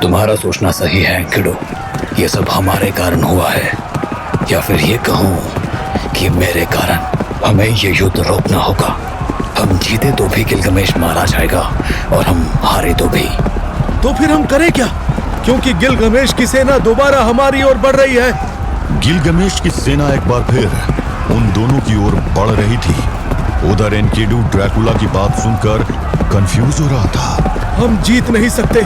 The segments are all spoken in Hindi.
तुम्हारा सोचना सही है किडो। ये सब हमारे कारण हुआ है, या फिर ये कहूँ कि मेरे कारण। हमें ये युद्ध रोकना होगा। हम जीते तो भी गिलगमेश मारा जाएगा और हम हारे तो भी। तो फिर हम करें क्या? क्योंकि गिलगमेश की सेना दोबारा हमारी ओर बढ़ रही है। गिलगमेश की सेना एक बार फिर उन दोनों की ओर बढ़ रही थी। उधर एनकिडू ड्रैकुला की बात सुनकर कंफ्यूज हो रहा था। हम जीत नहीं सकते,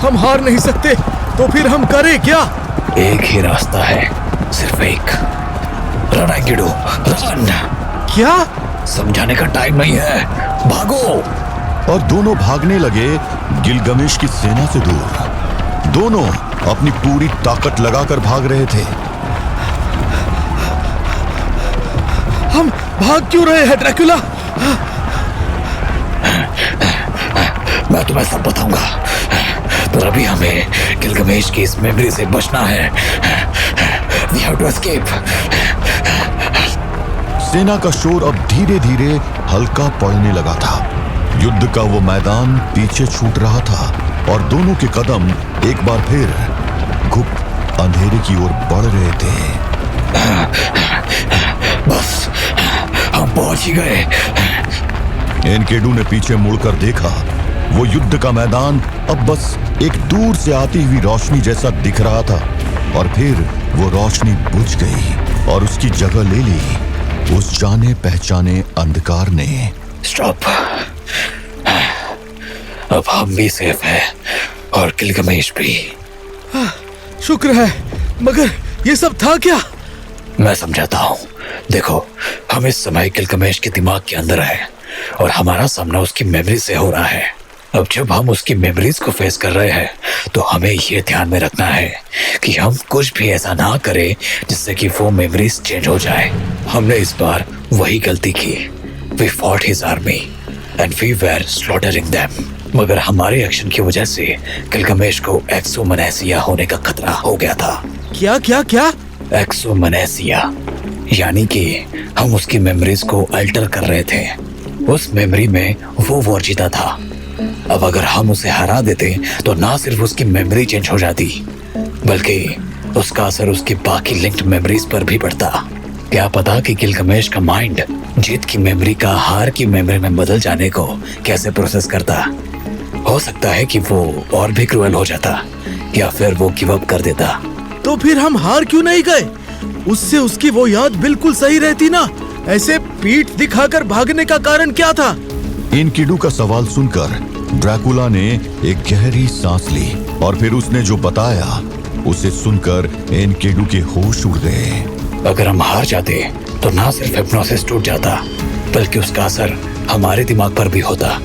हम हार नहीं सकते, तो फिर हम करें क्या? एक ही रास्ता है, सिर्फ एक। Run Enkidu, run. क्या? समझाने का टाइम नहीं है, भागो। और दोनों भागने लगे गिलगमेश की सेना से दूर। दोनों अपनी पूरी ताकत लगाकर भाग रहे थे। हम भाग क्यों रहे हैं ड्रैकुला? मैं तुम्हें सब बताऊंगा, पर अभी हमें गिलगमेश की इस मेमोरी से बचना है। We have to escape. सेना का शोर अब धीरे धीरे हल्का पड़ने लगा था। युद्ध का वो मैदान पीछे छूट रहा था और दोनों के कदम एक बार फिर गुप्त अंधेरे की ओर बढ़ रहे थे। बस हम पहुंच ही गए। एनकिडू ने पीछे मुड़कर देखा। वो युद्ध का मैदान अब बस एक दूर से आती हुई रोशनी जैसा दिख रहा था, और फिर वो रोशनी बुझ गई और उसकी जगह ले ली उस जाने पहचाने अंधकार ने। स्टॉप। अब हम भी सेफ हैं और गिलगमेश भी। शुक्र है, मगर ये सब था क्या? मैं समझाता हूँ। देखो, हम इस समय गिलगमेश के दिमाग के अंदर हैं और हमारा सामना उसकी मेमोरी से हो रहा है। अब जब हम उसकी मेमोरीज को फेस कर रहे हैं तो हमें ये ध्यान में रखना है कि हम कुछ भी ऐसा ना करें जिससे कि वो मेमोरीज चेंज हो जाए। हमने इस बार वही गलती की। We fought his army and we were slaughtering them. मगर हमारे एक्शन की वजह से गिलगमेश को एक्सोमनेसिया होने का खतरा हो गया था। क्या क्या क्या? एक्सोमनेसिया यानी कि हम उसकी मेमोरीज को अल्टर कर रहे थे। उस मेमोरी में वो वॉर जीता था। अब अगर हम उसे हरा देते तो ना सिर्फ उसकी मेमोरी चेंज हो जाती, बल्कि उसका असर उसकी बाकी लिंक्ड मेमोरीज पर भी पड़ता। क्या पता कि गिलगमेश का माइंड जीत की मेमोरी का हार की मेमोरी में बदल जाने को कैसे प्रोसेस करता। हो सकता है कि वो और भी क्रूएल हो जाता, या फिर वो गिव अप कर देता। तो फिर हम हार क्यों नहीं गए? उससे उसकी वो याद बिल्कुल सही रहती ना। ऐसे पीठ दिखाकर भागने का कारण क्या था? एनकिडू का सवाल सुनकर ड्रैकुला ने एक गहरी सांस ली और फिर उसने जो बताया उसे सुनकर एनकिडू के होश उड़ गए। अगर हम हार जाते तो ना सिर्फ हिप्नोसिस टूट जाता, बल्कि उसका असर हमारे दिमाग पर भी होता।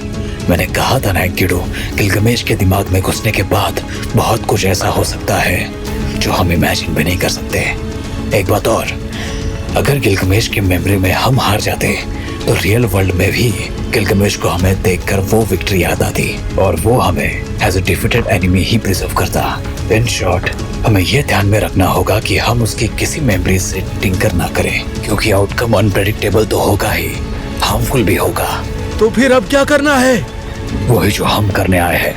मैंने कहा था ना एनकिडू, गिलगमेश के दिमाग में घुसने के बाद बहुत कुछ ऐसा हो सकता है जो हम इमेजिन भी नहीं कर सकते। एक बात और, अगर गिलगमेश की मेमोरी में हम हार जाते तो रियल वर्ल्ड में भी गिलगमेश को हमें देखकर वो विक्ट्री याद आती और वो हमें एज अ डिफीटेड एनिमी ही प्रिजर्व करता। इन शॉर्ट, हमें ये ध्यान में रखना होगा कि हम उसकी किसी मेमोरी से टिंकर ना करें, क्योंकि आउटकम अनप्रेडिक्टेबल तो होगा ही, हार्मफुल भी होगा। तो फिर अब क्या करना है? वही जो हम करने आए हैं,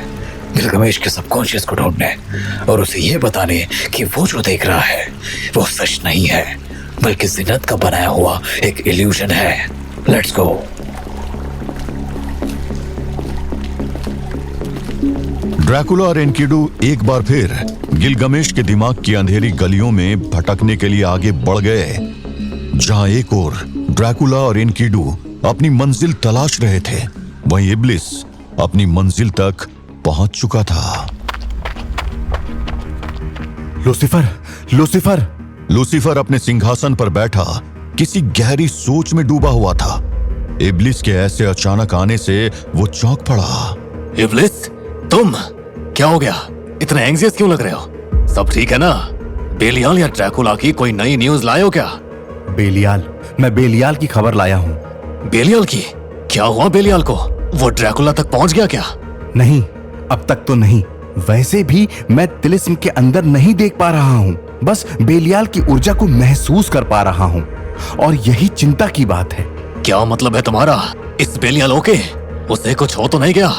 गिलगमेश के सबकॉन्शियस को ढूंढने और उसे ये बताने कि वो जो देख रहा है वो सच नहीं है, बल्कि जिन्नत का बनाया हुआ एक इल्यूजन है। Let's go. ड्रैकुला और एनकिडू एक बार फिर गिलगमेश के दिमाग की अंधेरी गलियों में भटकने के लिए आगे बढ़ गए, जहां एक ओर ड्रैकुला और एनकिडू अपनी मंजिल तलाश रहे थे, वहीं इब्लिस अपनी मंजिल तक पहुंच चुका था। Lucifer, Lucifer! लूसीफर अपने सिंहासन पर बैठा किसी गहरी सोच में डूबा हुआ था। इब्लिस के ऐसे अचानक आने से वो चौंक पड़ा। इब्लिस, तुम? क्या हो गया? इतने एंग्जियस क्यों लग रहे हो? सब ठीक है ना? बेलियाल या ड्रैकुला की कोई नई न्यूज लाए हो क्या? बेलियाल, मैं बेलियाल की खबर लाया हूँ। बेलियाल की? क्या हुआ बेलियाल को? वो ड्रैकुला तक पहुंच गया क्या? नहीं, अब तक तो नहीं। वैसे भी मैं तिलिस्म के अंदर नहीं देख पा रहा हूँ, बस बेलियाल की ऊर्जा को महसूस कर पा रहा हूँ, और यही चिंता की बात है। क्या मतलब है तुम्हारा? इस बेलियाल ओके? उसे कुछ हो तो नहीं गया?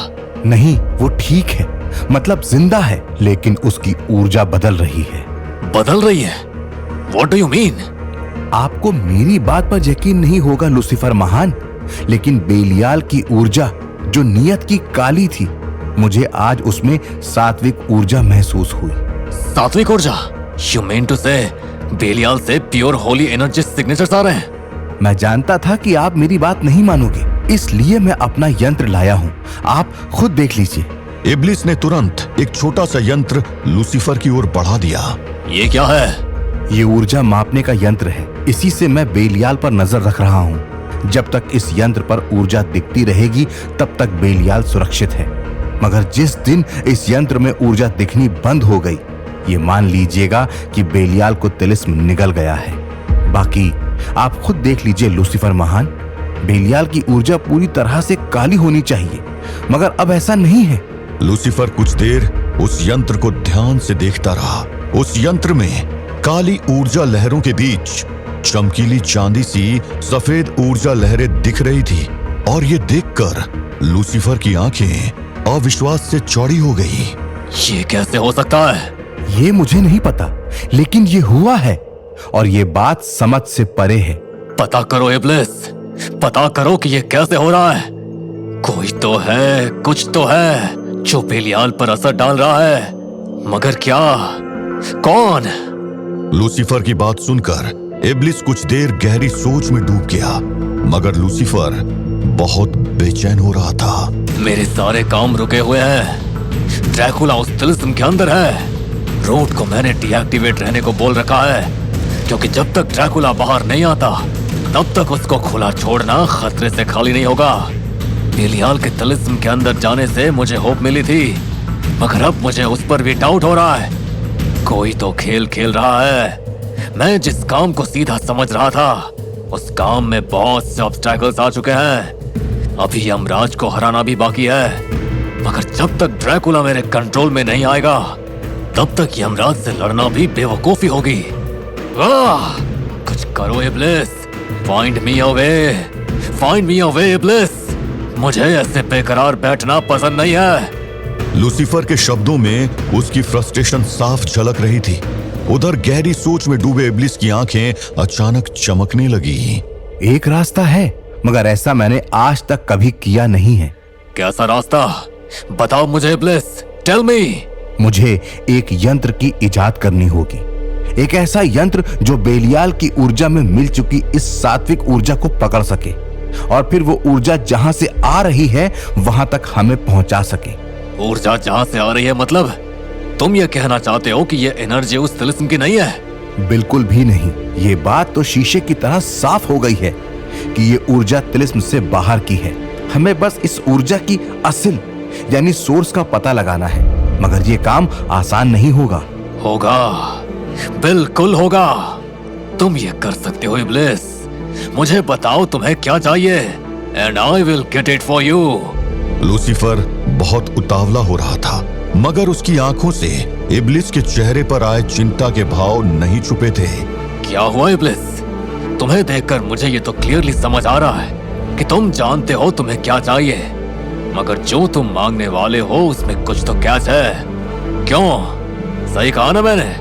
नहीं, वो ठीक है, मतलब जिंदा है, लेकिन उसकी ऊर्जा बदल रही है। बदल रही है? What do you mean? आपको मेरी बात पर यकीन नहीं होगा लूसीफर महान, लेकिन बेलियाल की ऊर्जा जो नियत की काली थी, मुझे आज उसमें सात्विक ऊर्जा महसूस हुई। सात्विक ऊर्जा? You mean to say बेलियाल से प्योर होली एनर्जी सिग्नेचर्स आ रहे हैं? मैं जानता था कि आप मेरी बात नहीं मानोगे, इसलिए मैं अपना यंत्र लाया हूँ, आप खुद देख लीजिए। इब्लिस ने तुरंत एक छोटा सा यंत्र लूसीफर की ओर बढ़ा दिया। ये क्या है? ये ऊर्जा मापने का यंत्र है, इसी से मैं बेलियाल पर नजर रख रहा हूँ। जब तक इस यंत्र पर ऊर्जा दिखती रहेगी तब तक बेलियाल सुरक्षित है, मगर जिस दिन इस यंत्र में ऊर्जा दिखनी बंद हो गई, ये मान लीजिएगा कि बेलियाल को तिलिस्म निगल गया है। बाकी आप खुद देख लीजिए लूसीफर महान, बेलियाल की ऊर्जा पूरी तरह से काली होनी चाहिए, मगर अब ऐसा नहीं है। लूसीफर कुछ देर उस यंत्र को ध्यान से देखता रहा। उस यंत्र में काली ऊर्जा लहरों के बीच चमकीली चांदी सी सफेद ऊर्जा लहरें दिख रही थी, और ये देखकर लूसीफर की आंखें अविश्वास से चौड़ी हो गई। ये कैसे हो सकता है? ये मुझे नहीं पता, लेकिन ये हुआ है, और ये बात समझ से परे है। पता करो इब्लिस, पता करो कि ये कैसे हो रहा है। कोई तो है, कुछ तो है जो बेलियाल पर असर डाल रहा है, मगर क्या? कौन? लूसीफर की बात सुनकर इब्लिस कुछ देर गहरी सोच में डूब गया, मगर लूसीफर बहुत बेचैन हो रहा था। मेरे सारे काम रुके हुए हैं। ड्रैकुला उस तिलिस्म के अंदर है। रूट को मैंने डीएक्टिवेट रहने को बोल रखा है, क्योंकि जब तक ड्रैकुला बाहर नहीं आता तब तक उसको खुला छोड़ना खतरे से खाली नहीं होगा। बेलियाल के तिलिस्म के अंदर जाने से मुझे होप मिली थी, मगर अब मुझे उस पर भी डाउट हो रहा है। कोई तो खेल खेल रहा है। मैं जिस काम को सीधा समझ रहा था, उस काम में बहुत से ऑब्स्टैकल्स आ चुके हैं। अभी यमराज को हराना भी बाकी है, मगर जब तक ड्रैकुला मेरे कंट्रोल में नहीं आएगा तब तक यमराज से लड़ना भी बेवकूफी होगी। वाह! कुछ करो इब्लिस, फाइंड मी अ वे, फाइंड मी अ वे इब्लिस। मुझे ऐसे बेकरार बैठना पसंद नहीं है। लूसीफर के शब्दों में उसकी फ्रस्ट्रेशन साफ झलक रही थी। उधर गहरी सोच में डूबे इब्लिस की आंखें अचानक चमकने लगी। एक रास्ता है, मगर ऐसा मैंने आज तक कभी किया नहीं है। कैसा रास्ता? बताओ मुझे इब्लिस, टेल मी। मुझे एक यंत्र की इजाद करनी होगी, एक ऐसा यंत्र जो बेलियाल की ऊर्जा में मिल चुकी इस सात्विक ऊर्जा को पकड़ सके, और फिर वो ऊर्जा जहां से आ रही है वहां तक हमें पहुंचा सके। ऊर्जा जहां से आ रही है मतलब? तुम ये कहना चाहते हो कि ये एनर्जी उस तिलिस्म की नहीं है? बिल्कुल भी नहीं। ये बात तो शीशे की तरह साफ हो गई है कि ये ऊर्जा तिलिस्म से बाहर की है। हमें बस इस ऊर्जा की असल यानी सोर्स का पता लगाना है, मगर ये काम आसान नहीं होगा। होगा, बिल्कुल होगा। तुम ये कर सकते हो इब्लिस। मुझे बताओ तुम्हें क्या चाहिए, and I will get it for you. Lucifer बहुत उतावला हो रहा था, मगर उसकी आंखों से इब्लिस के चेहरे पर आए चिंता के भाव नहीं छुपे थे। क्या हुआ इब्लिस? तुम्हें देखकर मुझे ये तो क्लियरली समझ आ रहा है कि तुम जानते हो तुम्हें क्या चाहिए, मगर जो तुम मांगने वाले हो उसमें कुछ तो कैच है। क्यों? सही कहा ना मैंने?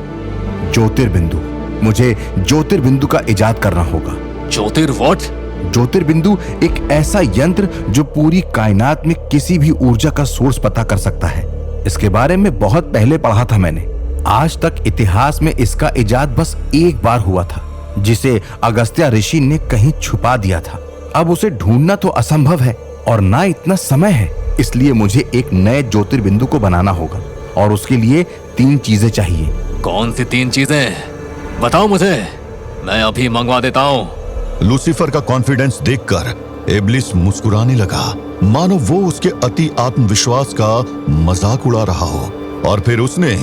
ज्योतिर्बिंदु। मुझे ज्योतिर्बिंदु का इजाद करना होगा। ज्योतिर्वॉट? ज्योतिर्बिंदु एक ऐसा यंत्र जो पूरी कायनात में किसी भी ऊर्जा का सोर्स पता कर सकता है। इसके बारे में बहुत पहले पढ़ा था मैंने। आज तक इतिहास में इसका इजाद बस एक बार हुआ था, जिसे अगस्त्य ऋषि ने कहीं छुपा दिया था। अब उसे ढूंढना तो असंभव है और ना इतना समय है, इसलिए मुझे एक नए ज्योतिर्बिंदु को बनाना होगा, और उसके लिए 3 चीजें चाहिए। कौन सी 3 चीजें? बताओ मुझे, मैं अभी मंगवा देता हूँ। लूसीफर का कॉन्फिडेंस देखकर इब्लिस मुस्कुराने लगा, मानो वो उसके अति आत्मविश्वास का मजाक उड़ा रहा हो, और फिर उसने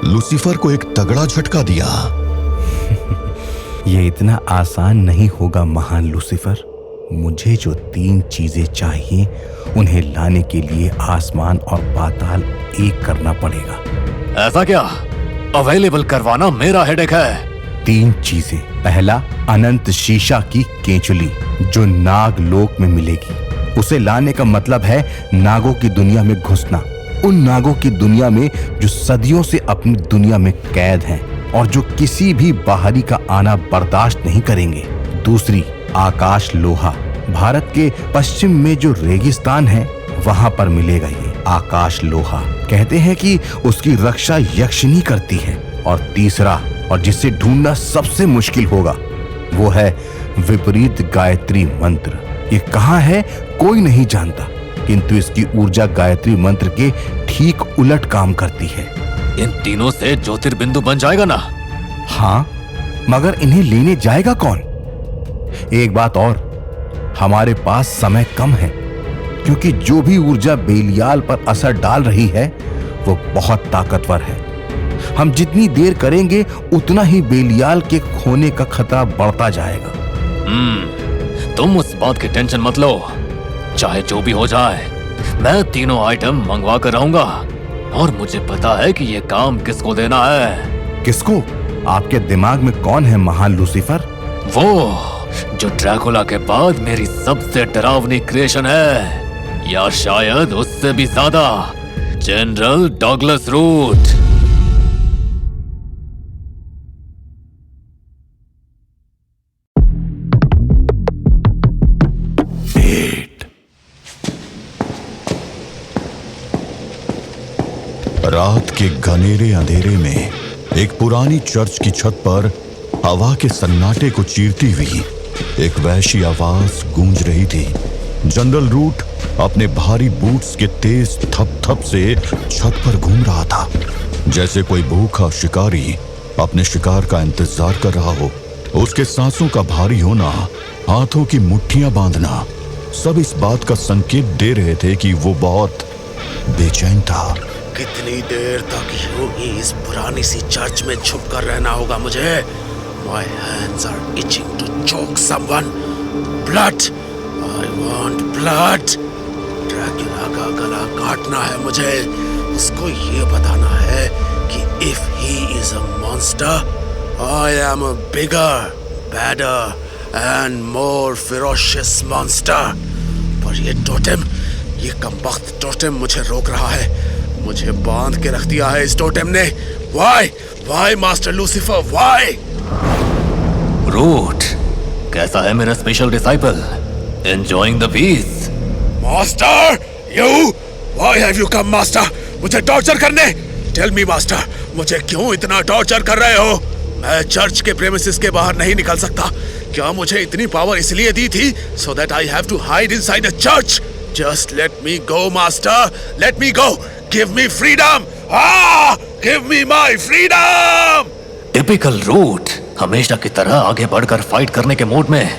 लूसीफर को एक तगड़ा झटका दिया। ये इतना आसान नहीं होगा महान लूसीफर। मुझे जो 3 चीजें चाहिए उन्हें लाने के लिए आसमान और पाताल एक करना पड़ेगा। ऐसा क्या? अवेलेबल करवाना मेरा हेडेक है। 3 चीजें। पहला, अनंत शीशा की केंचुली जो नाग लोक में मिलेगी। उसे लाने का मतलब है नागों की दुनिया में घुसना, उन नागों की दुनिया में जो सदियों से अपनी दुनिया में कैद हैं और जो किसी भी बाहरी का आना बर्दाश्त नहीं करेंगे। दूसरी, आकाश लोहा। भारत के पश्चिम में जो रेगिस्तान है वहां पर मिलेगा ये आकाश लोहा। कहते हैं कि उसकी रक्षा यक्षिणी करती है। और तीसरा, और जिसे ढूंढना सबसे मुश्किल होगा, वो है विपरीत गायत्री मंत्र। ये कहाँ है कोई नहीं जानता, किंतु इसकी ऊर्जा गायत्री मंत्र के ठीक उलट काम करती है। इन तीनों से ज्योतिर्बिंदु बन जाएगा ना? हाँ, मगर इन्हें लेने जाएगा कौन? एक बात और, हमारे पास समय कम है, क्योंकि जो भी ऊर्जा बेलियाल पर असर डाल रही है वो बहुत ताकतवर है। हम जितनी देर करेंगे उतना ही बेलियाल के खोने का खतरा बढ़ता जाएगा। तुम उस बात की टेंशन मत लो। चाहे जो भी हो जाए, मैं तीनों आइटम मंगवा कर रहूंगा। और मुझे पता है कि ये काम किसको देना है। किसको? आपके दिमाग में कौन है महान लूसीफर? वो जो ड्रैकुला के बाद मेरी सबसे डरावनी क्रिएशन है, या शायद उससे भी ज्यादा, जनरल डॉगलस रूट। रात के घनेरे अंधेरे में एक पुरानी चर्च की छत पर हवा के सन्नाटे को चीरती हुई एक वैसी आवाज गूंज रही थी। जनरल रूट अपने भारी बूट्स के तेज थप थप से छत पर घूम रहा था, जैसे कोई भूखा शिकारी अपने शिकार का इंतजार कर रहा हो। उसके सांसों का भारी होना, हाथों की मुट्ठियां बांधना, सब इस बात का संकेत दे रहे थे कि वो बहुत बेचैन था। कितनी देर तक यूं ही इस पुरानी सी चर्च में छुप कर रहना होगा मुझे? My hands are itching to choke someone. Blood. I want blood. Dracula का गला काटना है मुझे। उसको ये बताना है कि if he is a monster, I am a bigger, badder and more ferocious monster. पर ये टोटेम, ये कमबख्त टोटेम मुझे रोक रहा है। मुझे बांध के रख दिया है इस टोटेम ने। Why? Why, Master Lucifer? Why? Root, कैसा है मेरा special disciple? Enjoying the peace? Master, you? Why have you come, Master? मुझे टॉर्चर करने? Tell me, Master, मुझे क्यों इतना टॉर्चर कर रहे हो? मैं चर्च के प्रेमिसेस के बाहर नहीं निकल सकता। क्या मुझे इतनी पावर इसलिए दी थी so that I have to hide inside a church? Just let me go, Master. Let me go. Give me freedom. Give me my freedom. Typical Root, हमेशा की तरह आगे बढ़कर फाइट करने के मूड में।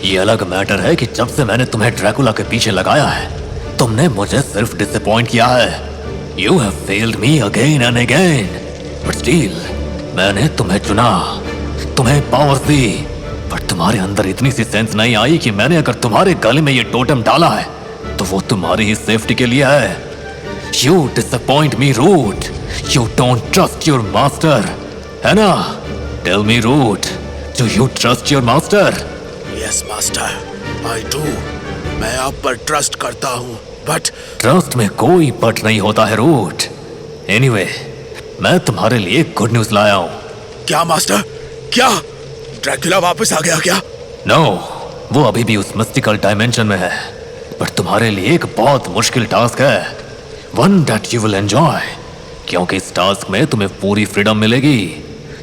ये अलग मैटर है कि जब से मैंने तुम्हें ड्रैकुला के पीछे लगाया है, तुमने मुझे सिर्फ डिसअपॉइंट किया है। You have failed me again and again. But still, मैंने तुम्हें चुना, तुम्हें पावर दी, पर तुम्हारे अंदर इतनी सी सेंस नहीं आई कि मैंने अगर तुम्हारे गले में ये टोटम डाला है तो वो तुम्हारी ही सेफ्टी के लिए है। You disappoint me, Root. You don't trust your master, है ना? Tell me, Root, do you trust your master? Yes, Master. I do. मैं आप पर ट्रस्ट करता हूँ, but ट्रस्ट में कोई बट नहीं होता है, रूट। एनीवे, मैं तुम्हारे लिए गुड न्यूज लाया हूँ। क्या मास्टर? क्या ड्रैकुला वापस आ गया क्या? नो, वो अभी भी उस मिस्टिकल डायमेंशन में है। पर तुम्हारे लिए एक बहुत मुश्किल टास्क है, one that you will enjoy, क्योंकि इस टास्क में तुम्हें पूरी फ्रीडम मिलेगी।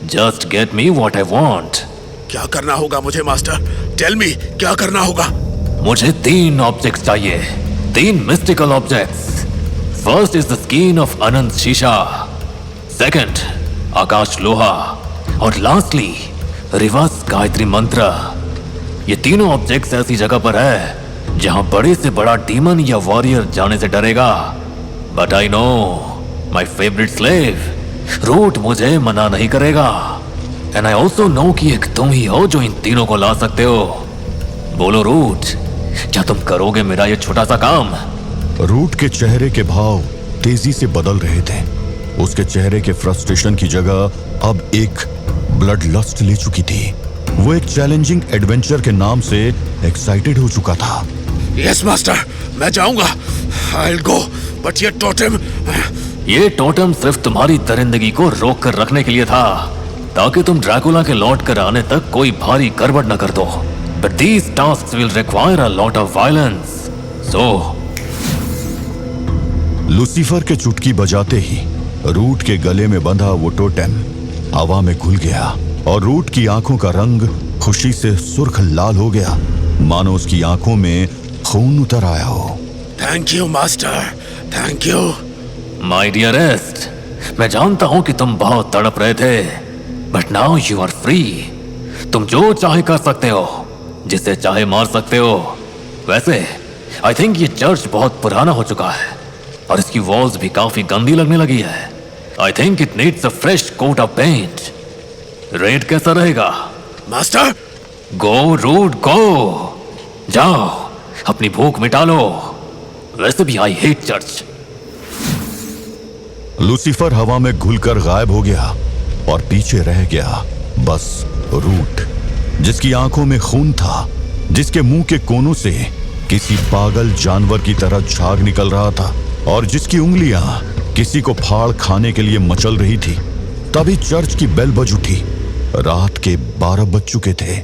Just get me what I want. क्या करना होगा मुझे मास्टर? टेल मी, क्या करना होगा? मुझे 3 ऑब्जेक्ट्स चाहिए, 3 mystical objects. First is the skin of Anant Shesha, second आकाश लोहा, और लास्टली रिवर्स गायत्री मंत्र। ये तीनों ऑब्जेक्ट्स ऐसी जगह पर है जहां बड़े से बड़ा डीमन या वॉरियर जाने से डरेगा। But I know my favourite slave Root मुझे मना नहीं करेगा। एंड आई ऑल्सो नो कि एक तुम ही हो जो इन तीनों को ला सकते हो। बोलो रूट, क्या तुम करोगे मेरा ये छोटा सा काम? रूट के चेहरे के भाव तेजी से बदल रहे थे। उसके चेहरे के फ्रस्ट्रेशन की जगह अब एक ब्लड लस्ट ले चुकी थी। वो एक चैलेंजिंग एडवेंचर के नाम से एक्साइटेड हो चुका था। यस मास्टर, मैं जाऊंगा। I'll go, बट ये टोटेम, ये टोटम सिर्फ तुम्हारी दरिंदगी को रोक कर रखने के लिए था, ताकि तुम ड्रैकुला के लौट कर आने तक कोई भारी गड़बड़ न कर दो। But these tasks will require a lot of violence, so Lucifer के चुटकी बजाते ही रूट के गले में बंधा वो टोटेम हवा में घुल गया और रूट की आंखों का रंग खुशी से सुर्ख लाल हो गया, मानो उसकी आंखों में खून उतर आया हो। Thank you master, thank you. My dearest, मैं जानता हूं कि तुम बहुत तड़प रहे थे, but now you are free. तुम जो चाहे कर सकते हो, जिसे चाहे मार सकते हो। वैसे आई थिंक ये चर्च बहुत पुराना हो चुका है और इसकी वॉल्स भी काफी गंदी लगने लगी है। I think it needs a fresh coat of paint. Rate कैसा रहेगा? मास्टर, गो रूट गो, जाओ अपनी भूख मिटा लो। वैसे भी आई हेट चर्च। लूसीफर हवा में घुलकर गायब हो गया और पीछे रह गया बस रूट, जिसकी आंखों में खून था, जिसके मुंह के कोनों से किसी पागल जानवर की तरह झाग निकल रहा था और जिसकी उंगलियां किसी को फाड़ खाने के लिए मचल रही थी। तभी चर्च की बेल बज उठी। रात के 12 बज चुके थे।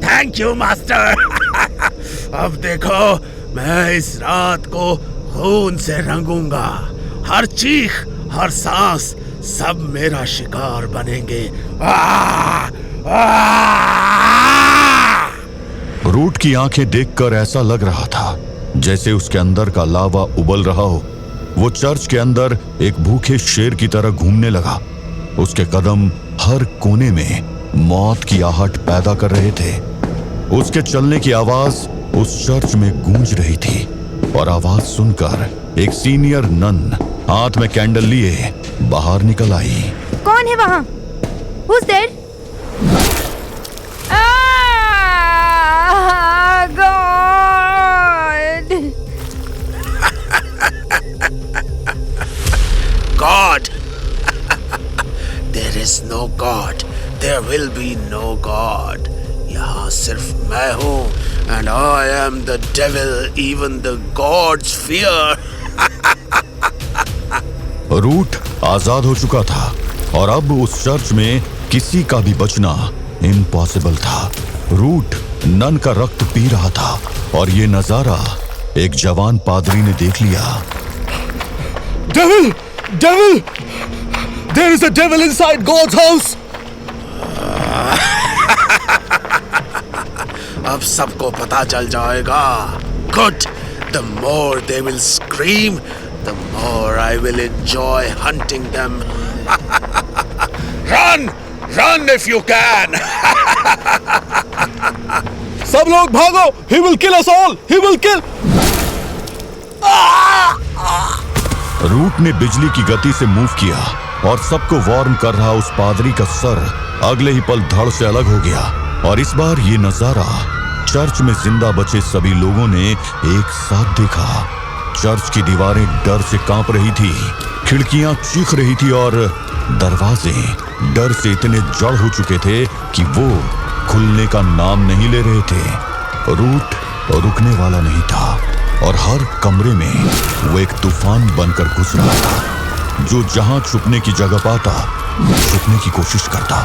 Thank you master. अब देखो, मैं इस रात को खून से रंगूंगा। हर चीख, हर सांस, सब मेरा शिकार बनेंगे। रूट की आंखें देखकर ऐसा लग रहा था जैसे उसके अंदर का लावा उबल रहा हो। वो चर्च के अंदर एक भूखे शेर की तरह घूमने लगा। उसके कदम हर कोने में मौत की आहट पैदा कर रहे थे। उसके चलने की आवाज उस चर्च में गूंज रही थी और आवाज सुनकर एक सीनियर नन हाथ में कैंडल लिए बाहर निकल आई। कौन है वहाँ? Who's there? God. There is no God. There will be no God. यहाँ सिर्फ मैं हूँ, and I am the devil. Even the gods fear. Root आजाद हो चुका था और अब उस चर्च में किसी का भी बचना इम्पॉसिबल था। रूट नन का रक्त पी रहा था और ये नजारा एक जवान पादरी ने देख लिया। Devil! Devil! There is a devil inside God's house! अब सबको पता चल जाएगा। Good. The more they will scream, the more I will enjoy hunting them. Run! Run if you can! सब लोग भागो! He will kill us all! He will kill! Root ने बिजली की गति से मूव किया और सबको वार्न कर रहा उस पादरी का सर अगले ही पल धड़ से अलग हो गया। और इस बार ये नजारा चर्च में जिंदा बचे सभी लोगों ने एक साथ देखा। चर्च की दीवारें डर से कांप रही थी, खिड़कियां चीख रही थी और दरवाजे डर से इतने जड़ हो चुके थे कि वो खुलने का नाम नहीं ले रहे थे। रूट रुकने वाला नहीं था और हर कमरे में वो एक तूफान बनकर घुस रहा था, जो जहां छुपने की जगह पाता छुपने की कोशिश करता।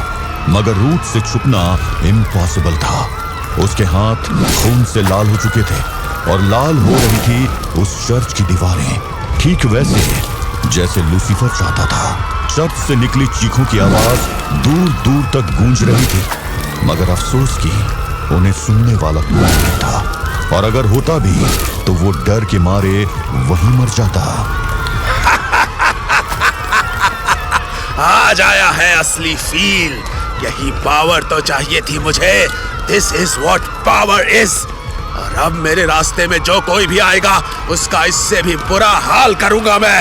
मगर रूट से छुपना इम्पॉसिबल था। उसके हाथ खून से लाल हो चुके थे और लाल हो रही थी उस चर्च की दीवारें, ठीक वैसे जैसे लूसीफर चाहता था। चर्च से निकली चीखों की आवाज दूर दूर तक गूंज रही थी, मगर अफसोस की उन्हें सुनने वाला कोई नहीं था, और अगर होता भी तो वो डर के मारे वहीं मर जाता। आज आया है असली फील। यही पावर तो चाहिए थी मुझे। This is what power is. और अब मेरे रास्ते में जो कोई भी आएगा उसका इससे भी बुरा हाल करूंगा मैं।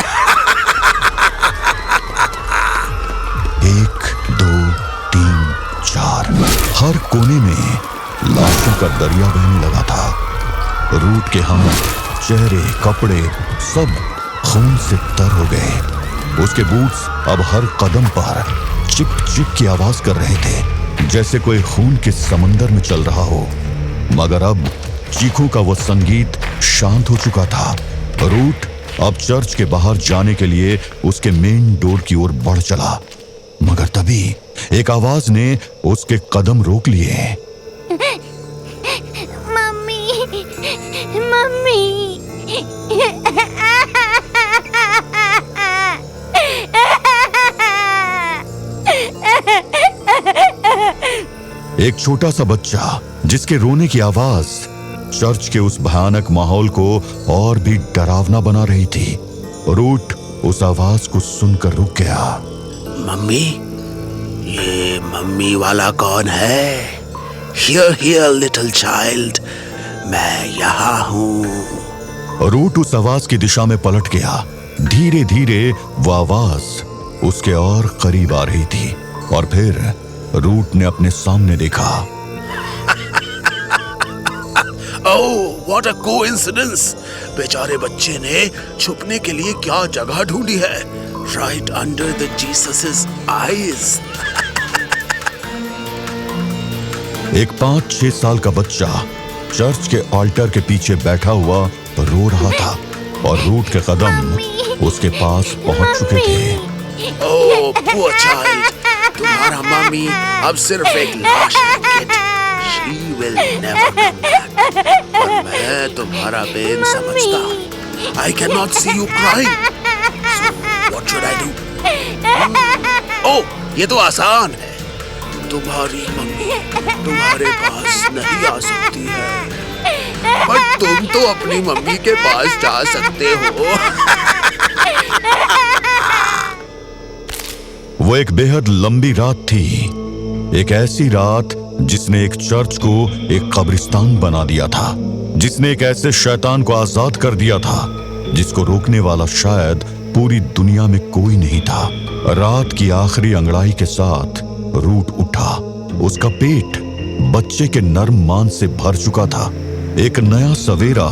1, 2, 3, 4 हर कोने में लाशों का दरिया बहने लगा था। रूट के हाथ, चेहरे, कपड़े सब खून से तर हो गए। उसके बूट्स अब हर कदम पर चिक चिक की आवाज कर रहे थे, जैसे कोई खून के समंदर में चल रहा हो। मगर अब चीखों का वो संगीत शांत हो चुका था। रूट अब चर्च के बाहर जाने के लिए उसके मेन डोर की ओर बढ़ चला, मगर तभी एक आवाज ने उसके कदम रोक लिए। Mummy, mummy. एक छोटा सा बच्चा जिसके रोने की आवाज चर्च के उस भयानक माहौल को और भी डरावना बना रही थी। रूट उस आवाज को सुनकर रुक गया। मम्मी, ये मम्मी वाला कौन है? हियर हियर लिटिल चाइल्ड, मैं यहाँ हूँ। रूट उस आवाज की दिशा में पलट गया। धीरे धीरे वो आवाज उसके और करीब आ रही थी और फिर रूट ने अपने सामने देखा। ओह, व्हाट अ कोइंसिडेंस! बेचारे बच्चे ने छुपने के लिए क्या जगह ढूंढी है। Right under the Jesus eyes. एक 5-6 साल का बच्चा चर्च के ऑल्टर के पीछे बैठा हुआ रो रहा था और रूट के कदम उसके पास पहुंच चुके थे। ओह पुअर चाइल्ड, तुम्हारा मम्मी अब सिर्फ एक लाश है kid. She will never come back। और मैं तुम्हारा पेन समझता हूँ। I cannot see you crying। So what should I do? ओह, ये तो आसान है। तुम्हारी मम्मी तुम्हारे पास नहीं आ सकती है, पर तुम तो अपनी मम्मी के पास जा सकते हो। वो एक बेहद लंबी रात थी, एक ऐसी रात जिसने एक चर्च को एक कब्रिस्तान बना दिया था, जिसने एक ऐसे शैतान को आजाद कर दिया था जिसको रोकने वाला शायद पूरी दुनिया में कोई नहीं था। रात की आखिरी अंगड़ाई के साथ रूट उठा। उसका पेट बच्चे के नर्म मांस से भर चुका था। एक नया सवेरा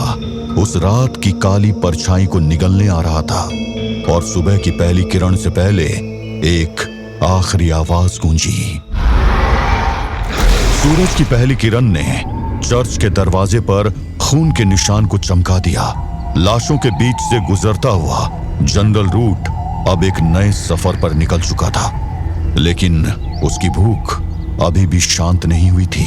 उस रात की काली परछाई को निगलने आ रहा था और सुबह की पहली किरण से पहले एक आखिरी आवाज गूंजी। सूरज की पहली किरण ने चर्च के दरवाजे पर खून के निशान को चमका दिया। लाशों के बीच से गुजरता हुआ जनरल रूट अब एक नए सफर पर निकल चुका था, लेकिन उसकी भूख अभी भी शांत नहीं हुई थी।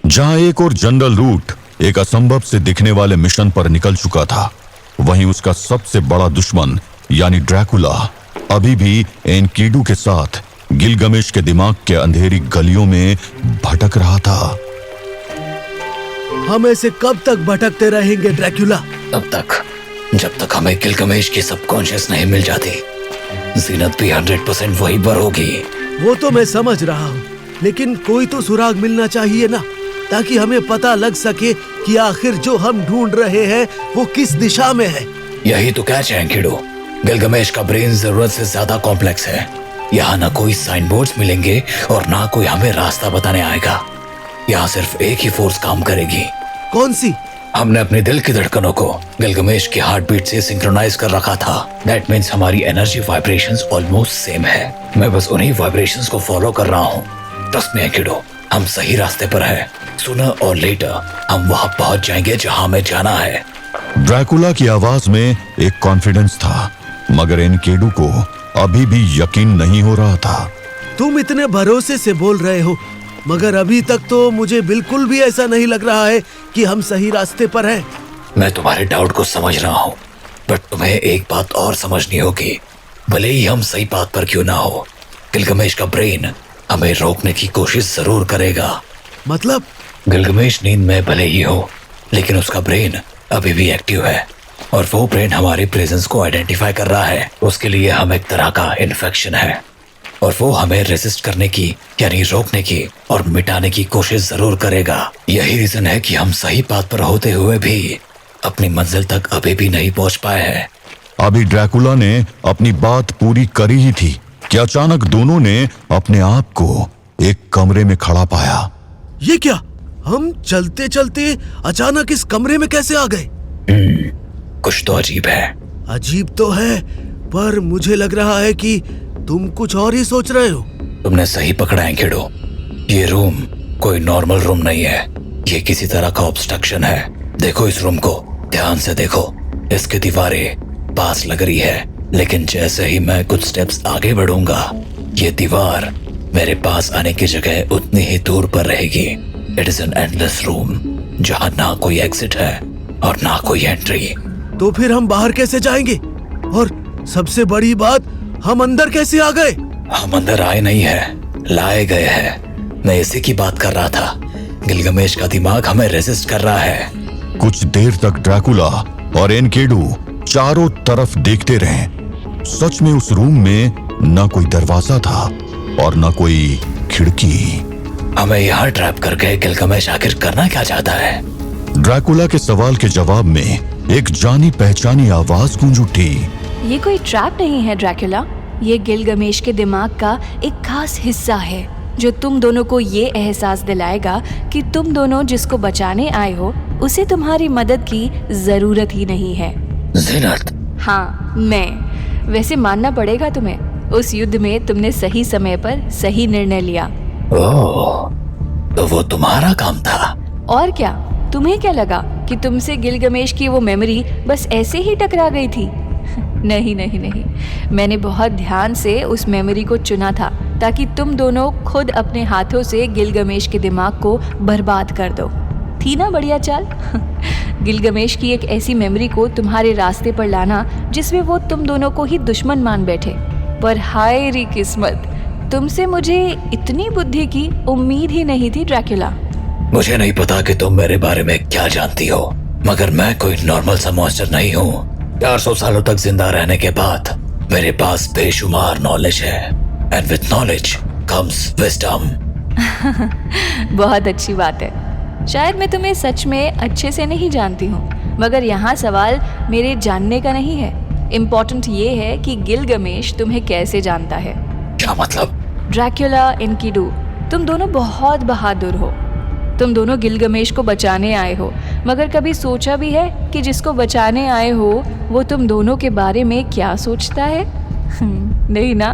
जहां एक और जनरल रूट एक असंभव से दिखने वाले मिशन पर निकल चुका था, वहीं उसका सबसे बड़ा दुश्मन यानी ड्रैकुला अभी भी एनकीडू के साथ गिलगमेश के दिमाग के अंधेरी गलियों में भटक रहा था। हम ऐसे कब तक भटकते रहेंगे ड्रैकुला? तब तक जब तक हमें गिलगमेश की सबकॉन्शियस नहीं मिल जाती। जीनत भी 100% वहीं पर होगी। वो तो मैं समझ रहा हूँ, लेकिन कोई तो सुराग मिलना चाहिए ना, ताकि हमें पता लग सके कि आखिर जो हम ढूंढ रहे हैं वो किस दिशा में है। यही तो कैच है एनकीडू। गिलगमेश का ब्रेन जरूरत से ज्यादा कॉम्प्लेक्स है। यहाँ ना कोई साइन बोर्ड्स मिलेंगे और ना कोई हमें रास्ता बताने आएगा। यहाँ सिर्फ एक ही फोर्स काम करेगी। कौन सी? हमने अपने दिल की धड़कनों को गिलगमेश की हार्ट बीट से सिंक्रोनाइज कर रखा था। दैट मीन्स हमारी एनर्जी वाइब्रेशंस ऑलमोस्ट सेम है। मैं बस उन्हीं वाइब्रेशंस को फॉलो कर रहा हूँ। ट्रस्ट मी एनकीडू, हम सही रास्ते पर हैं। सूनर और लेटर हम वहाँ पहुँच जाएंगे जहाँ हमें जाना है। ड्रैकुला की आवाज में एक कॉन्फिडेंस था, मगर एनकीडू को अभी भी यकीन नहीं हो रहा था। तुम इतने भरोसे से बोल रहे हो, मगर अभी तक तो मुझे बिल्कुल भी ऐसा नहीं लग रहा है कि हम सही रास्ते पर हैं। मैं तुम्हारे डाउट को समझ रहा हूँ, बट तुम्हें एक बात और समझनी होगी। भले ही हम सही बात पर क्यों ना हो, गिलगमेश का ब्रेन हमें रोकने की कोशिश जरूर करेगा। मतलब? गिलगमेश नींद में भले ही हो, लेकिन उसका ब्रेन अभी भी एक्टिव है और वो ब्रेन हमारी प्रेजेंस को आइडेंटिफाई कर रहा है। उसके लिए हम एक तरह का इन्फेक्शन है और वो हमें रेसिस्ट करने की यानी रोकने की और मिटाने की कोशिश जरूर करेगा। यही रीजन है कि हम सही बात पर होते हुए भी अपनी मंजिल तक अभी भी नहीं पहुंच पाए हैं। अभी ड्रैकुला ने अपनी बात पूरी करी ही थी कि अचानक दोनों ने अपने आप को एक कमरे में खड़ा पाया। ये क्या? हम चलते चलते अचानक इस कमरे में कैसे आ गए? कुछ तो अजीब है। अजीब तो है, पर मुझे लग रहा है कि तुम कुछ और ही सोच रहे हो। तुमने सही पकड़ा है किडो। ये रूम कोई नॉर्मल रूम नहीं है, ये किसी तरह का ऑब्स्ट्रक्शन है। देखो इस रूम को ध्यान से देखो। इसकी दीवारें पास लग रही है, लेकिन जैसे ही मैं कुछ स्टेप्स आगे बढ़ूंगा ये दीवार मेरे पास आने की जगह उतनी ही दूर पर रहेगी। It is an endless room जहाँ ना कोई एग्जिट है और ना कोई एंट्री। तो फिर हम बाहर कैसे जाएंगे? और सबसे बड़ी बात, हम अंदर कैसे आ गए? हम अंदर आए नहीं है, लाए गए हैं। मैं इसी की बात कर रहा था। गिलगमेश का दिमाग हमें रेजिस्ट कर रहा है। कुछ देर तक ड्रैकुला और एनकेडू चारों तरफ देखते रहे। सच में उस रूम में न कोई दरवाजा था और न कोई खिड़की। हमें यहाँ ट्रैप करके गिलगमेश आखिर करना क्या चाहता है? ड्रैकुला के सवाल के जवाब में एक जानी पहचानी आवाज गूंज उठी। ये कोई ट्रैप नहीं है ड्रैकुला, ये गिलगमेश के दिमाग का एक खास हिस्सा है जो तुम दोनों को ये एहसास दिलाएगा कि तुम दोनों जिसको बचाने आए हो उसे तुम्हारी मदद की जरूरत ही नहीं है। ज़ीनत। हाँ, मैं। वैसे मानना पड़ेगा तुम्हें, उस युद्ध में तुमने सही समय पर सही निर्णय लिया। ओह, तो वो तुम्हारा काम था? और क्या, तुम्हें क्या लगा कि तुमसे गिलगमेश की वो मेमोरी बस ऐसे ही टकरा गई थी? नहीं नहीं नहीं, मैंने बहुत ध्यान से उस मेमोरी को चुना था ताकि तुम दोनों खुद अपने हाथों से गिलगमेश के दिमाग को बर्बाद कर दो। थी ना बढ़िया चाल? गिलगमेश की एक ऐसी मेमोरी को तुम्हारे रास्ते पर लाना जिसमें वो तुम दोनों को ही दुश्मन मान बैठे। पर हाय री किस्मत, तुमसे मुझे इतनी बुद्धि की उम्मीद ही नहीं थी ड्रैकुला। मुझे नहीं पता कि तुम मेरे बारे में क्या जानती हो, मगर मैं कोई नॉर्मल सा मॉन्स्टर नहीं हूँ। 400 सालों तक जिंदा रहने के बाद मेरे पास बेशुमार नॉलेज है, and with knowledge comes wisdom. बहुत अच्छी बात है। शायद मैं तुम्हें सच में अच्छे से नहीं जानती हूँ, मगर यहाँ सवाल मेरे जानने का नहीं है। इम्पोर्टेंट ये है कि गिलगमेश तुम्हें कैसे जानता है। क्या मतलब? ड्रैकुला, एनकिडू, तुम दोनों बहुत बहादुर हो। तुम दोनों गिलगमेश को बचाने आए हो, मगर कभी सोचा भी है कि जिसको बचाने आए हो वो तुम दोनों के बारे में क्या सोचता है? नहीं ना?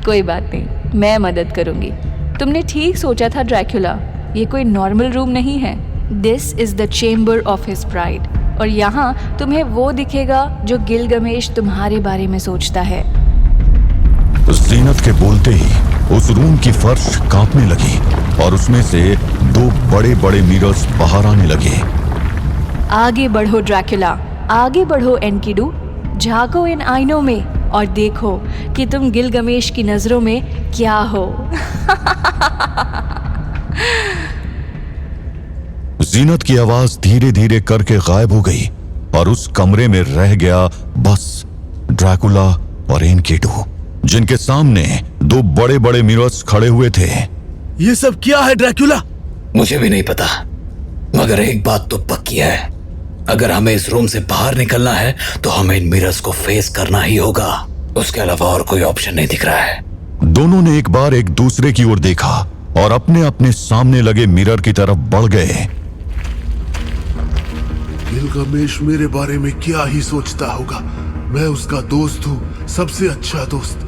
कोई बात नहीं, मैं मदद करूंगी। तुमने ठीक सोचा था ड्रैकुला, ये कोई नॉर्मल रूम नहीं है। This is the chamber of his pride, और यहाँ तुम्हें वो दिखेगा जो गिलगमेश तुम्हारे बारे में सोचता है। ज़ीनत के बोलते ही उस रूम की फर्श कांपने लगी और उसमें से 2 बड़े बड़े मिरर्स बाहर आने लगे। आगे बढ़ो ड्रैकुला, आगे बढ़ो एनकिडू, झांको इन आईनों में और देखो कि तुम गिलगमेश की नजरों में क्या हो। ज़ीनत की आवाज धीरे धीरे करके गायब हो गई और उस कमरे में रह गया बस ड्रैकुला और एनकिडू, जिनके सामने 2 बड़े बड़े मिरर्स खड़े हुए थे। ये सब क्या है ड्रैकुला? मुझे भी नहीं पता, मगर एक बात तो पक्की है, अगर हमें इस रूम से बाहर निकलना है तो हमें इन मिरर्स को फेस करना ही होगा। उसके अलावा और कोई ऑप्शन नहीं दिख रहा है। दोनों ने एक बार एक दूसरे की ओर देखा और अपने अपने सामने लगे मिरर की तरफ बढ़ गए। गिलगमेश मेरे बारे में क्या ही सोचता होगा। मैं उसका दोस्त हूँ, सबसे अच्छा दोस्त।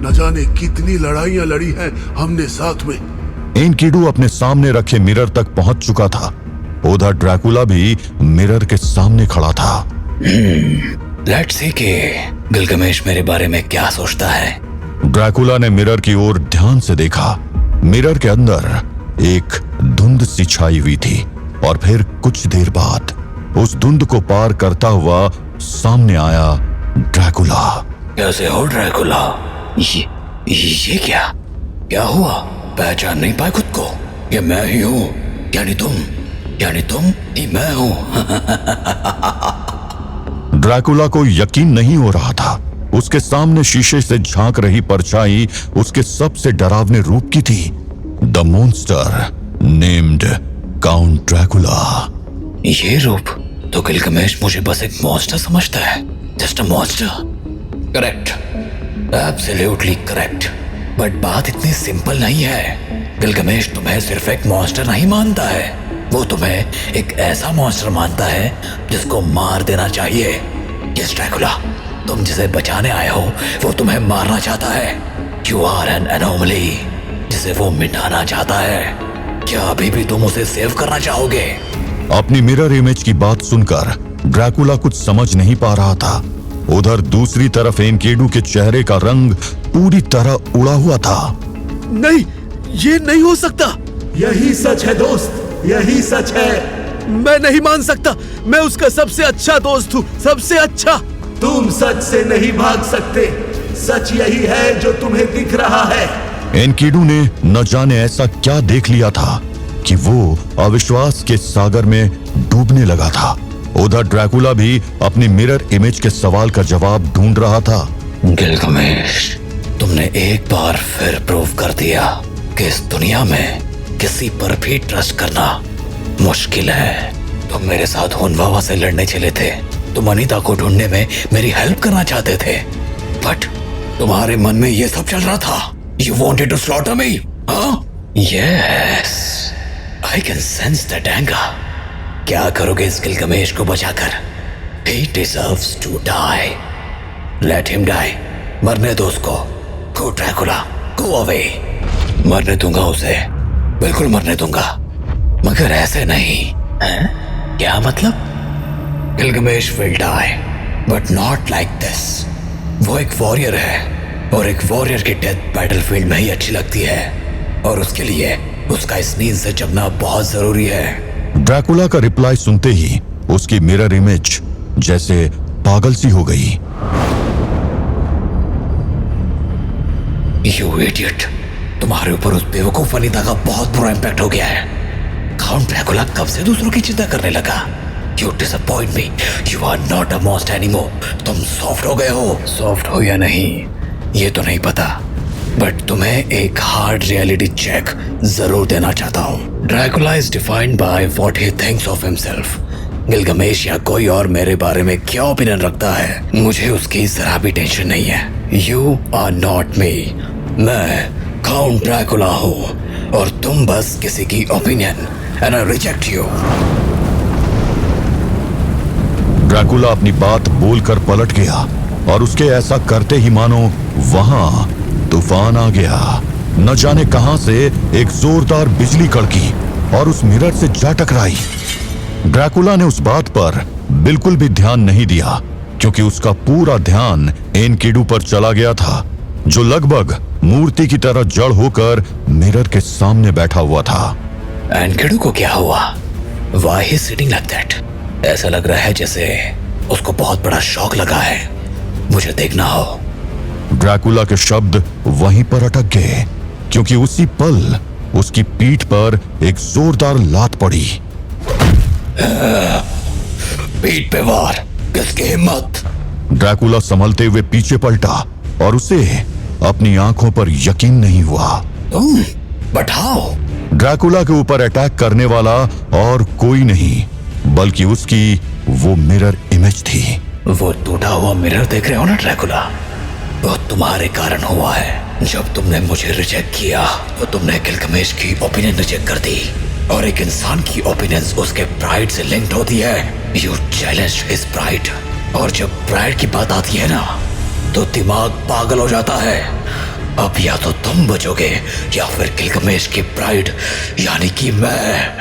न जाने कितनी लड़ाइयाँ लड़ी हैं हमने साथ में। एनकिडू अपने सामने रखे मिरर तक पहुंच चुका था। उधर ड्रैकुला भी मिरर के सामने खड़ा था। लेट्स सी कि गिलगमेश मेरे बारे में क्या सोचता है। ड्रैकुला ने मिरर की ओर ध्यान से देखा। मिरर के अंदर एक धुंध सी छाई हुई थी और फिर कुछ देर बाद उस धुंध को पार करता हुआ सामने आया ड्रैकुला। कैसे हो ड्रैकुला? ये क्या हुआ? पहचान नहीं पाए खुद को? ये मैं ही हूँ, यानी तुम ही मैं हूँ। ड्रैकुला को यकीन नहीं हो रहा था। उसके सामने शीशे से झांक रही परछाई उसके सबसे डरावने रूप की थी। The monster named count Dracula. ये रूप तो गिलगमेश मुझे बस एक मॉन्स्टर समझता है। Just a monster. Correct, absolutely correct. But बात इतनी सिंपल नहीं है। गिलगमेश तुम्हें सिर्फ एक मॉन्स्टर नहीं मानता है, वो तुम्हें एक ऐसा मॉन्स्टर मानता है जिसको मार देना चाहिए। यस ड्रैकुला, तुम जिसे बचाने आए हो वो तुम्हें मारना चाहता है। यू आर एन एनोमली जिसे वो मिटाना चाहता है। क्या अभी भी तुम उसे सेव करना चाहोगे? अपनी मिरर इमेज की बात सुनकर ड्रैकुला कुछ समझ नहीं पा रहा था। उधर दूसरी तरफ एनकिडू के चेहरे का रंग पूरी तरह उड़ा हुआ था। नहीं, ये नहीं हो सकता। यही सच है दोस्त, यही सच है। मैं नहीं मान सकता। मैं उसका सबसे अच्छा दोस्त हूँ, सबसे अच्छा। तुम सच से नहीं भाग सकते। सच यही है जो तुम्हें दिख रहा है। एनकिडू ने न जाने ऐसा क्या देख लिया था कि वो अविश्वास के सागर में डूबने लगा था। उधर ड्रैकुला भी अपनी मिरर इमेज के सवाल का जवाब ढूंढ रहा था। गिलगमेश, तुमने एक बार फिर प्रूव कर दिया कि इस दुनिया में किसी पर भी ट्रस्ट करना मुश्किल है। तुम मेरे साथ हुनवावा से लड़ने चले थे। तुम अनीता को ढूंढने में मेरी हेल्प करना चाहते थे, बट तुम्हारे मन में ये सब चल रहा था। You wanted to slaughter me, huh? Yes, I can sense that anger. क्या करोगे इस गिलगमेश को बचाकर? He deserves to die. Let him die. मरने दो उसको। Go Dracula, go away. मरने दूंगा उसे, बिल्कुल मरने दूंगा, मगर ऐसे नहीं। हैं? क्या मतलब? Gilgamesh will die, but not like this. वो एक वॉरियर है और एक वॉरियर की डेथ बैटलफील्ड में ही अच्छी लगती है, और उसके लिए उसका इस नींद से जगना बहुत जरूरी है। ड्रैकुला का रिप्लाई सुनते ही उसकी मिरर इमेज जैसे पागल सी हो गई। You idiot! तुम्हारे ऊपर उस बेवकूफ अनीता का बहुत बुरा इम्पैक्ट हो गया है। काउंट ड्रैकुला कब से दूसरों की चिंता करने लगा? You disappoint me. You are not a monster anymore. तुम सॉफ्ट हो गए हो। सॉफ्ट हो या नहीं ये तो नहीं पता, बट तुम्हें एक हार्ड रियलिटी चेक जरूर देना चाहता हूँ। Dracula is defined by what he thinks of himself. Gilgamesh या कोई और मेरे बारे में क्या ओपिनियन रखता है, मुझे उसकी जरा भी टेंशन नहीं है। You are not me. मैं काउंट ड्रैकुला हूँ और तुम बस किसी की opinion, and I reject you. Dracula अपनी बात बोलकर पलट गया और उसके ऐसा करते ही मानो वहां तूफान आ गया। न जाने कहां से एक जोरदार बिजली कड़की और उस मिरर से जा टकराई। ड्रैकुला ने उस बात पर बिल्कुल भी ध्यान नहीं दिया क्योंकि उसका पूरा ध्यान एनकिडू पर चला गया था, जो लगभग मूर्ति की तरह जड़ होकर मिरर के सामने बैठा हुआ था। एनकिडू को क्या हुआ? Why he sitting like that? ऐसा लग रहा है जैसे उसको बहुत बड़ा शॉक लगा है। मुझे देखना हो। ड्रैकुला के शब्द वहीं पर अटक गए क्योंकि उसी पल उसकी पीठ पर एक जोरदार लात पड़ी। पीठ पे वार, किसकी हिम्मत? ड्रैकुला संभलते हुए पीछे पलटा और उसे अपनी आंखों पर यकीन नहीं हुआ। But how? ड्रैकुला के ऊपर अटैक करने वाला और कोई नहीं बल्कि उसकी वो मिरर इमेज थी। वो टूटा हुआ मिरर देख रहे हो ना ड्रैकुला, वो तुम्हारे कारण हुआ है। जब तुमने मुझे रिजेक्ट किया तो तुमने गिलगमेश की ओपिनियन रिजेक्ट कर दी, और एक इंसान की ओपिनियन उसके प्राइड से लिंक्ड होती है। यू चैलेंज्ड हिज प्राइड, और जब प्राइड की बात आती है ना तो दिमाग पागल हो जाता है। अब या तो तुम बचोगे या फिर गिलगमेश की प्राइड यानी कि मैं।